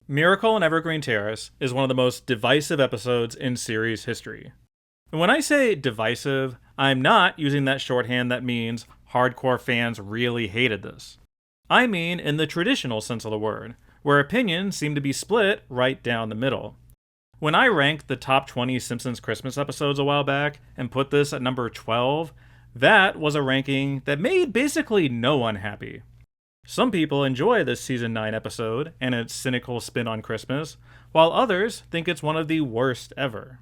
Miracle on Evergreen Terrace is one of the most divisive episodes in series history. And when I say divisive, I'm not using that shorthand that means hardcore fans really hated this. I mean in the traditional sense of the word, where opinions seem to be split right down the middle. When I ranked the top 20 Simpsons Christmas episodes a while back and put this at number 12, that was a ranking that made basically no one happy. Some people enjoy this season 9 episode and its cynical spin on Christmas, while others think it's one of the worst ever.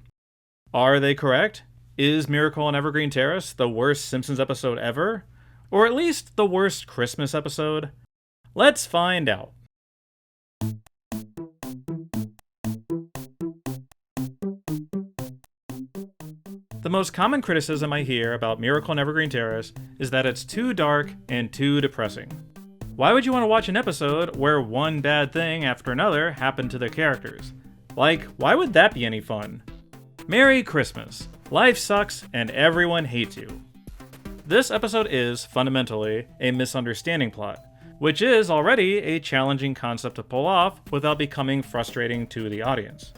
Are they correct? Is Miracle on Evergreen Terrace the worst Simpsons episode ever? Or at least the worst Christmas episode? Let's find out. The most common criticism I hear about Miracle on Evergreen Terrace is that it's too dark and too depressing. Why would you want to watch an episode where one bad thing after another happened to the characters? Like, why would that be any fun? Merry Christmas. Life sucks and everyone hates you. This episode is, fundamentally, a misunderstanding plot, which is already a challenging concept to pull off without becoming frustrating to the audience.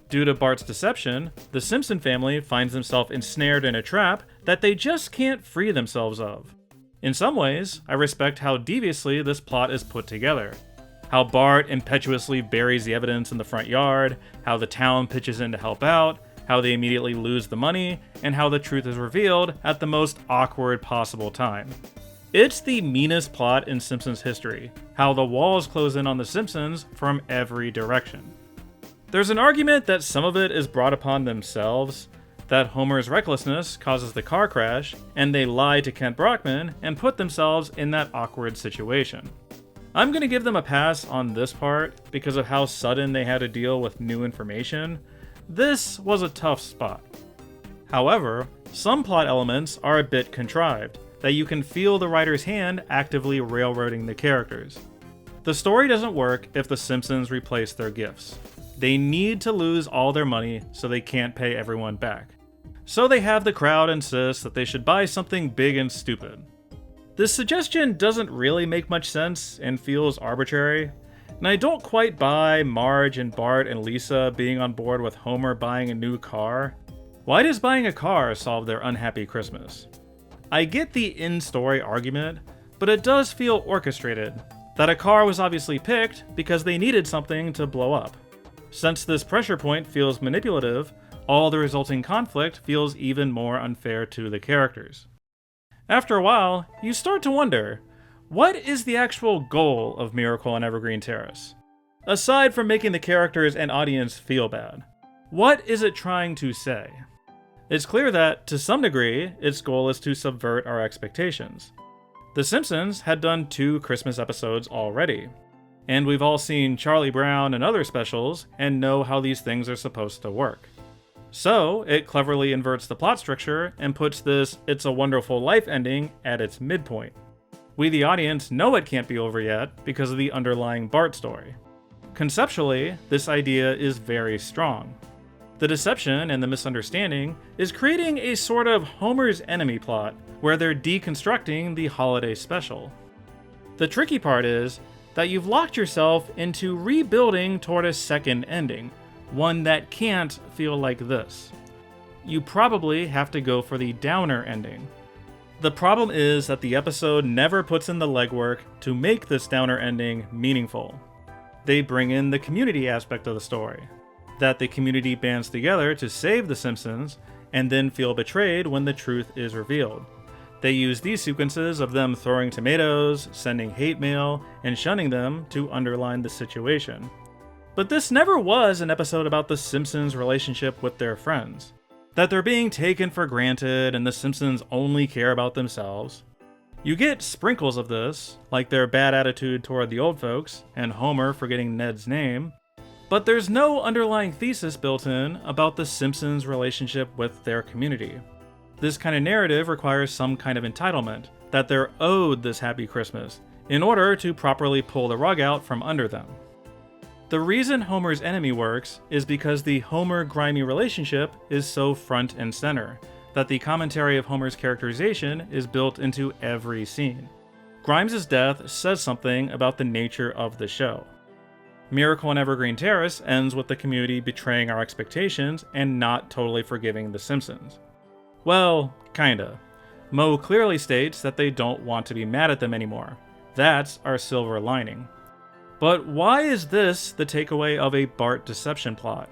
Due to Bart's deception, the Simpson family finds themselves ensnared in a trap that they just can't free themselves of. In some ways, I respect how deviously this plot is put together. How Bart impetuously buries the evidence in the front yard, how the town pitches in to help out, how they immediately lose the money, and how the truth is revealed at the most awkward possible time. It's the meanest plot in Simpsons history, how the walls close in on the Simpsons from every direction. There's an argument that some of it is brought upon themselves, that Homer's recklessness causes the car crash, and they lie to Kent Brockman and put themselves in that awkward situation. I'm going to give them a pass on this part because of how sudden they had to deal with new information. This was a tough spot. However, some plot elements are a bit contrived, that you can feel the writer's hand actively railroading the characters. The story doesn't work if the Simpsons replace their gifts. They need to lose all their money so they can't pay everyone back. So they have the crowd insist that they should buy something big and stupid. This suggestion doesn't really make much sense and feels arbitrary, and I don't quite buy Marge and Bart and Lisa being on board with Homer buying a new car. Why does buying a car solve their unhappy Christmas? I get the in-story argument, but it does feel orchestrated, that a car was obviously picked because they needed something to blow up. Since this pressure point feels manipulative, all the resulting conflict feels even more unfair to the characters. After a while, you start to wonder, what is the actual goal of Miracle on Evergreen Terrace? Aside from making the characters and audience feel bad, what is it trying to say? It's clear that, to some degree, its goal is to subvert our expectations. The Simpsons had done 2 Christmas episodes already, and we've all seen Charlie Brown and other specials and know how these things are supposed to work. So, it cleverly inverts the plot structure and puts this It's a Wonderful Life ending at its midpoint. We the audience know it can't be over yet because of the underlying Bart story. Conceptually, this idea is very strong. The deception and the misunderstanding is creating a sort of Homer's enemy plot where they're deconstructing the holiday special. The tricky part is that you've locked yourself into rebuilding toward a second ending, one that can't feel like this. You probably have to go for the downer ending. The problem is that the episode never puts in the legwork to make this downer ending meaningful. They bring in the community aspect of the story, that the community bands together to save the Simpsons and then feel betrayed when the truth is revealed. They use these sequences of them throwing tomatoes, sending hate mail, and shunning them to underline the situation. But this never was an episode about the Simpsons' relationship with their friends. That they're being taken for granted and the Simpsons only care about themselves. You get sprinkles of this, like their bad attitude toward the old folks, and Homer forgetting Ned's name, but there's no underlying thesis built in about the Simpsons' relationship with their community. This kind of narrative requires some kind of entitlement, that they're owed this happy Christmas, in order to properly pull the rug out from under them. The reason Homer's enemy works is because the Homer-Grimy relationship is so front and center, that the commentary of Homer's characterization is built into every scene. Grimes' death says something about the nature of the show. Miracle on Evergreen Terrace ends with the community betraying our expectations and not totally forgiving the Simpsons. Well, kinda. Mo clearly states that they don't want to be mad at them anymore. That's our silver lining. But why is this the takeaway of a Bart deception plot?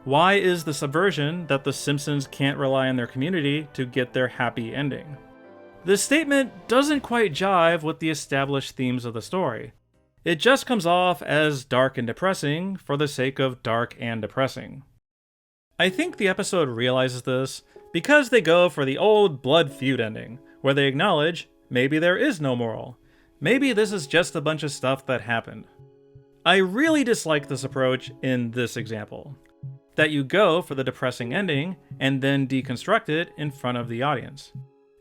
Why is the subversion that the Simpsons can't rely on their community to get their happy ending? This statement doesn't quite jive with the established themes of the story. It just comes off as dark and depressing for the sake of dark and depressing. I think the episode realizes this because they go for the old blood feud ending, where they acknowledge maybe there is no moral. Maybe this is just a bunch of stuff that happened. I really dislike this approach in this example. That you go for the depressing ending and then deconstruct it in front of the audience.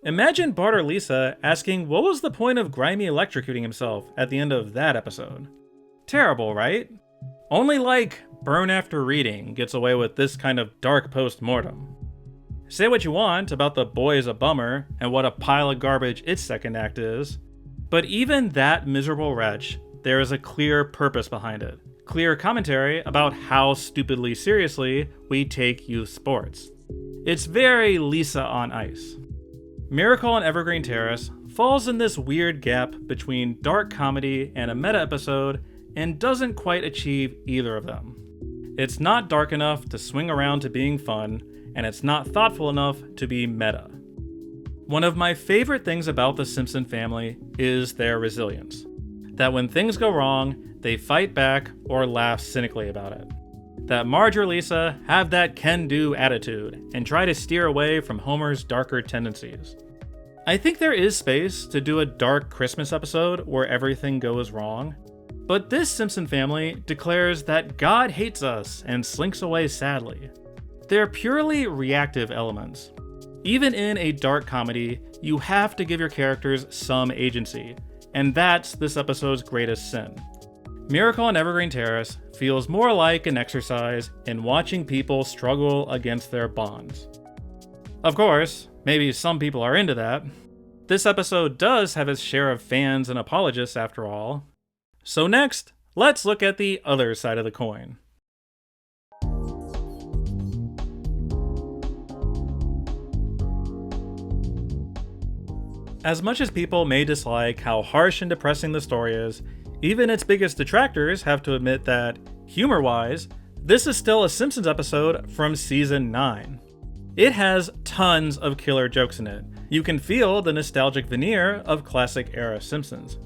Imagine Bart or Lisa asking what was the point of Grimy electrocuting himself at the end of that episode. Terrible, right? Only like Burn After Reading gets away with this kind of dark post-mortem. Say what you want about The Boy is a Bummer and what a pile of garbage its second act is, but even that miserable wretch, there is a clear purpose behind it. Clear commentary about how stupidly seriously we take youth sports. It's very Lisa on Ice. Miracle on Evergreen Terrace falls in this weird gap between dark comedy and a meta episode and doesn't quite achieve either of them. It's not dark enough to swing around to being fun, and it's not thoughtful enough to be meta. One of my favorite things about the Simpson family is their resilience. That when things go wrong, they fight back or laugh cynically about it. That Marge or Lisa have that can-do attitude and try to steer away from Homer's darker tendencies. I think there is space to do a dark Christmas episode where everything goes wrong, but this Simpson family declares that God hates us and slinks away sadly. They're purely reactive elements. Even in a dark comedy, you have to give your characters some agency, and that's this episode's greatest sin. Miracle on Evergreen Terrace feels more like an exercise in watching people struggle against their bonds. Of course, maybe some people are into that. This episode does have its share of fans and apologists after all. So next, let's look at the other side of the coin. As much as people may dislike how harsh and depressing the story is, even its biggest detractors have to admit that, humor-wise, this is still a Simpsons episode from season 9. It has tons of killer jokes in it. You can feel the nostalgic veneer of classic-era Simpsons.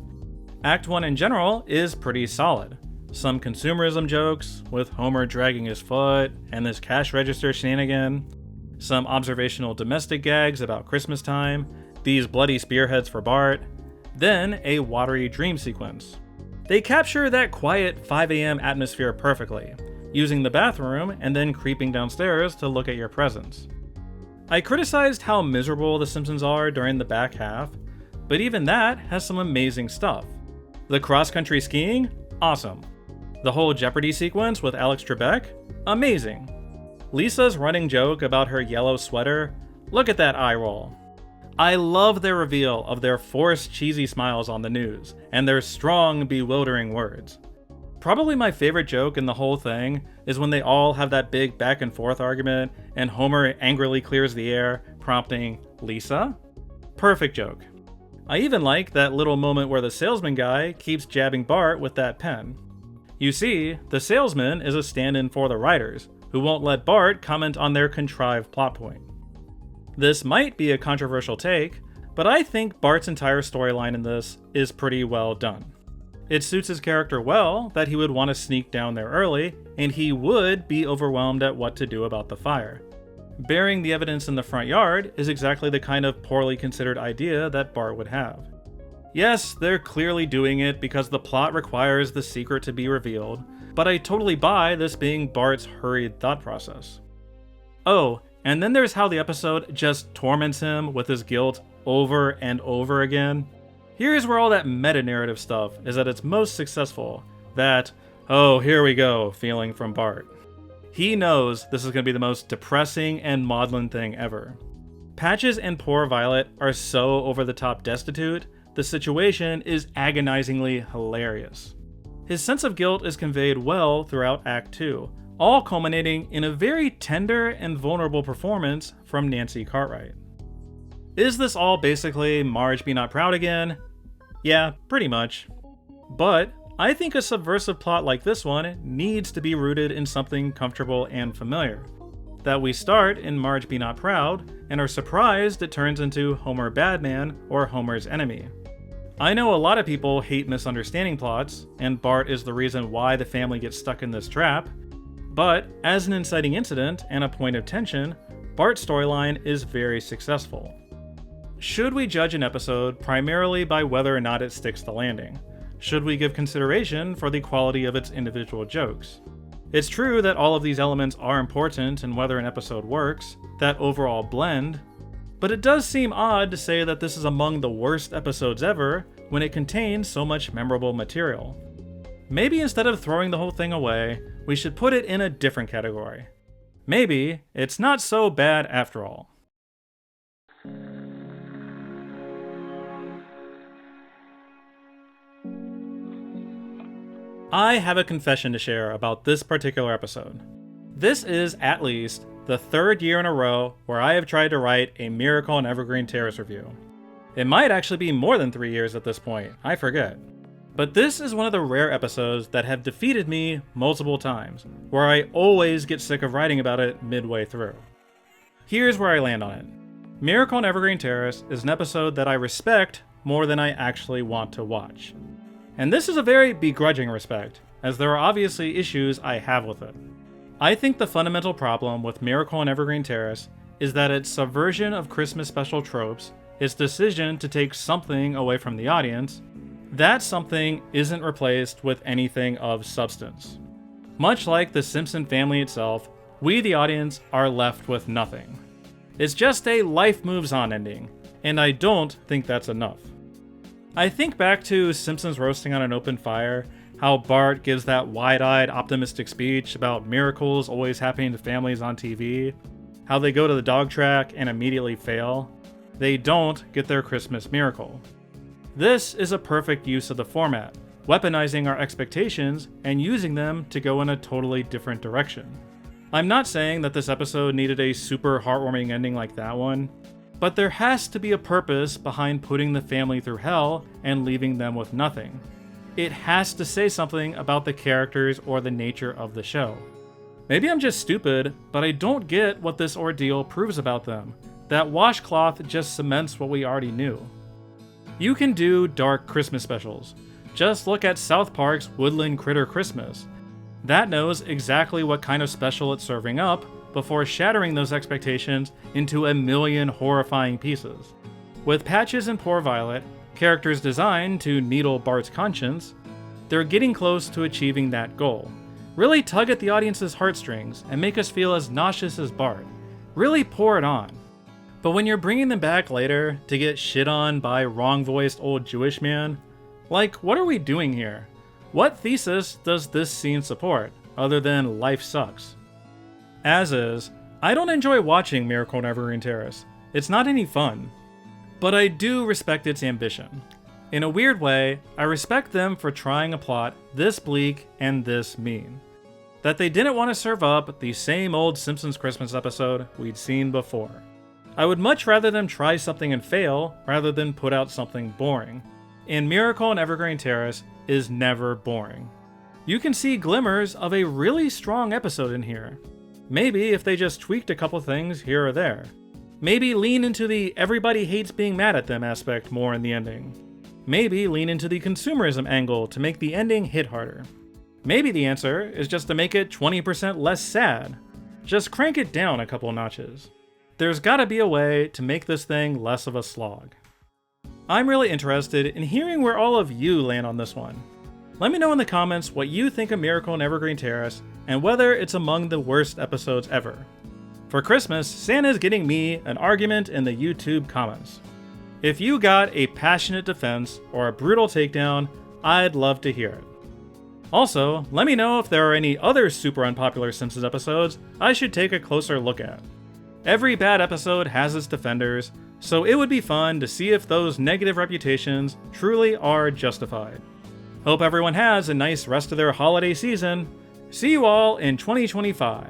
Act 1 in general is pretty solid. Some consumerism jokes, with Homer dragging his foot and this cash register shenanigan. Some observational domestic gags about Christmas time, these bloody spearheads for Bart. Then a watery dream sequence. They capture that quiet 5 a.m. atmosphere perfectly, using the bathroom and then creeping downstairs to look at your presents. I criticized how miserable The Simpsons are during the back half, but even that has some amazing stuff. The cross-country skiing? Awesome. The whole Jeopardy sequence with Alex Trebek? Amazing. Lisa's running joke about her yellow sweater? Look at that eye roll. I love their reveal of their forced cheesy smiles on the news, and their strong, bewildering words. Probably my favorite joke in the whole thing is when they all have that big back and forth argument, and Homer angrily clears the air, prompting, "Lisa?" Perfect joke. I even like that little moment where the salesman guy keeps jabbing Bart with that pen. You see, the salesman is a stand-in for the writers, who won't let Bart comment on their contrived plot point. This might be a controversial take, but I think Bart's entire storyline in this is pretty well done. It suits his character well that he would want to sneak down there early, and he would be overwhelmed at what to do about the fire. Burying the evidence in the front yard is exactly the kind of poorly considered idea that Bart would have. Yes, they're clearly doing it because the plot requires the secret to be revealed, but I totally buy this being Bart's hurried thought process. Oh, and then there's how the episode just torments him with his guilt over and over again. Here's where all that meta-narrative stuff is at its most successful. That, oh, here we go, feeling from Bart. He knows this is going to be the most depressing and maudlin thing ever. Patches and poor Violet are so over-the-top destitute, the situation is agonizingly hilarious. His sense of guilt is conveyed well throughout Act 2, all culminating in a very tender and vulnerable performance from Nancy Cartwright. Is this all basically Marge Be Not Proud again? Yeah, pretty much. But I think a subversive plot like this one needs to be rooted in something comfortable and familiar. That we start in Marge Be Not Proud and are surprised it turns into Homer Badman or Homer's enemy. I know a lot of people hate misunderstanding plots, and Bart is the reason why the family gets stuck in this trap, but as an inciting incident and a point of tension, Bart's storyline is very successful. Should we judge an episode primarily by whether or not it sticks the landing? Should we give consideration for the quality of its individual jokes? It's true that all of these elements are important in whether an episode works, that overall blend, but it does seem odd to say that this is among the worst episodes ever when it contains so much memorable material. Maybe instead of throwing the whole thing away, we should put it in a different category. Maybe it's not so bad after all. I have a confession to share about this particular episode. This is, at least, the third year in a row where I have tried to write a Miracle on Evergreen Terrace review. It might actually be more than 3 years at this point, I forget. But this is one of the rare episodes that have defeated me multiple times, where I always get sick of writing about it midway through. Here's where I land on it. Miracle on Evergreen Terrace is an episode that I respect more than I actually want to watch. And this is a very begrudging respect, as there are obviously issues I have with it. I think the fundamental problem with Miracle on Evergreen Terrace is that its subversion of Christmas special tropes, its decision to take something away from the audience, that something isn't replaced with anything of substance. Much like the Simpson family itself, we the audience are left with nothing. It's just a life moves on ending, and I don't think that's enough. I think back to Simpsons roasting on an open fire, how Bart gives that wide-eyed optimistic speech about miracles always happening to families on TV, how they go to the dog track and immediately fail. They don't get their Christmas miracle. This is a perfect use of the format, weaponizing our expectations and using them to go in a totally different direction. I'm not saying that this episode needed a super heartwarming ending like that one, but there has to be a purpose behind putting the family through hell and leaving them with nothing. It has to say something about the characters or the nature of the show. Maybe I'm just stupid, but I don't get what this ordeal proves about them. That washcloth just cements what we already knew. You can do dark Christmas specials. Just look at South Park's Woodland Critter Christmas. That knows exactly what kind of special it's serving up before shattering those expectations into a million horrifying pieces. With Patches and Poor Violet, characters designed to needle Bart's conscience, they're getting close to achieving that goal. Really tug at the audience's heartstrings and make us feel as nauseous as Bart. Really pour it on. But when you're bringing them back later to get shit on by wrong-voiced old Jewish man, like, what are we doing here? What thesis does this scene support, other than life sucks? As is, I don't enjoy watching Miracle on Evergreen Terrace. It's not any fun. But I do respect its ambition. In a weird way, I respect them for trying a plot this bleak and this mean. That they didn't want to serve up the same old Simpsons Christmas episode we'd seen before. I would much rather them try something and fail rather than put out something boring. And Miracle on Evergreen Terrace is never boring. You can see glimmers of a really strong episode in here. Maybe if they just tweaked a couple things here or there. Maybe lean into the everybody hates being mad at them aspect more in the ending. Maybe lean into the consumerism angle to make the ending hit harder. Maybe the answer is just to make it 20% less sad. Just crank it down a couple notches. There's gotta be a way to make this thing less of a slog. I'm really interested in hearing where all of you land on this one. Let me know in the comments what you think of Miracle on Evergreen Terrace and whether it's among the worst episodes ever. For Christmas, Santa's getting me an argument in the YouTube comments. If you got a passionate defense or a brutal takedown, I'd love to hear it. Also, let me know if there are any other super unpopular Simpsons episodes I should take a closer look at. Every bad episode has its defenders, so it would be fun to see if those negative reputations truly are justified. Hope everyone has a nice rest of their holiday season. See you all in 2025.